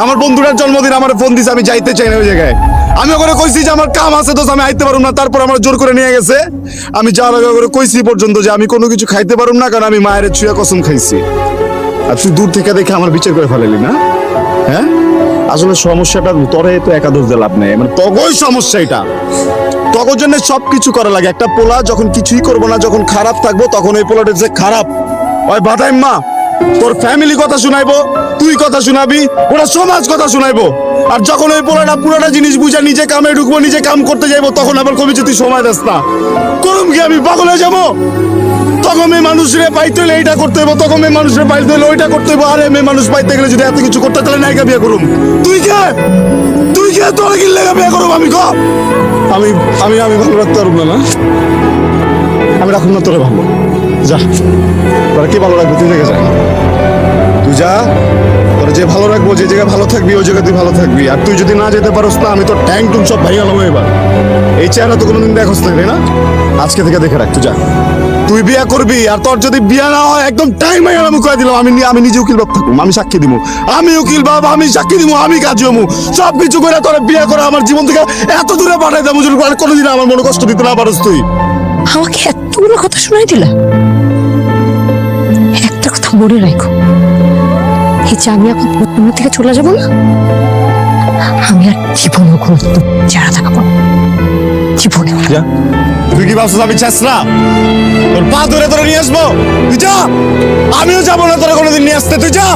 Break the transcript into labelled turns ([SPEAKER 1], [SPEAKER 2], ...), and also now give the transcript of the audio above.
[SPEAKER 1] আমার বন্ধুটার জন্মদিন আমার ফোন দিছে, আমি যাইতে চাই না ওই জায়গায়। আমি ওখানে কইছি যে আমার কাম আছে, তো আমি আইতে পারুম না, তারপর আমার জোর করে নিয়ে গেছে। আমি যাওয়ার আগে করে কইছি পর্যন্ত যে আমি কোনো কিছু খাইতে পারুম না, কারণ আমি মায়ের ছুঁয়া কসম খাইছি। আর তুই দূর থেকে দেখে আমার বিচার করে ফেলালি না? হ্যাঁ, আসলে সমস্যাটা তোরে তো একাদশ দিয়ে লাভ নেই, মানে তগই সমস্যা এটা। তগর জন্য সবকিছু করা লাগে। একটা পোলা যখন কিছুই করবো না, যখন খারাপ থাকবো, তখন ওই পোলাটা যে খারাপ ওই বাদাই মা তোর ফ্যামিলি কথা শুনাইবো, তুই কথা শুনাবি, ওরা সমাজ কথা শুনাইবো। আর যখন ওই পোলাটা পুরোটা জিনিস বুঝা নিজে কামে ঢুকবো, নিজে কাম করতে যাইবো, তখন আবার কবি যে তুই সময় দাস না, করুম কি আমি পাগল হয়ে যাবো? তখন মেয়ে মানুষরে পাইতে হলে এইটা করতে হইব, তখন মেয়ে মানুষরে পাইতে হলে ওইটা করতে হইব। আরে মেয়ে মানুষ পাইতে গেলে যদি এত কিছু করতে, তাহলে নায়িকা বিয়ে করুম। তুই কে তোর কি লেগা বিয়ে করুম? আমি আমি আমি আমি ভালো রাখতে পারবো না। আমি রাখুন না তোরে ভালো। যা, তোরা কি ভালো রাখবো তুই থেকে যা, তুই যা। তোরা যে ভালো রাখবো, যে জায়গায় ভালো থাকবি ওই জায়গায় তুই ভালো থাকবি। আর তুই যদি না যেতে পারোস না, আমি তোর ট্যাঙ্ক টুম সব ভাই গেলাম এবার। এই চেহারা তো কোনোদিন দেখোস না, তাই না? আজকে থেকে দেখে রাখ, তুই যা। তুই বিয়া করবি, আর তোর যদি বিয়া না হয় একদম টাইম আমি কয়ে দিলাম, আমি নিজে উকিল বাপ থাকুম, আমি সাক্ষী দিব, আমি উকিল বাপ, আমি সাক্ষী দিব, আমি কাজী হমু, সব কিছু করে তোরা বিয়া করে আমার জীবন থেকে এত দূরে পাঠাই দেবো, যদি কোনোদিন আমার মনে কষ্ট দিতে না পারোস তুই।
[SPEAKER 2] আমাকে এতগুলো কথা শোনাই দিলা। একটা কথা মনে রাখো, এই যে আমি এখন পূর্ণ থেকে চলে যাবো না, আমি আর জীবনে কোনো চেহারা থাকবো না, জীবনে।
[SPEAKER 1] তুই কি ভাবছিস আমি ছেসরা? তোর পা ধরে তোরা নিয়ে আসবো? তুই যা, আমিও যাবো না তোরা কোনোদিন নিয়ে আসতে, তুই যা।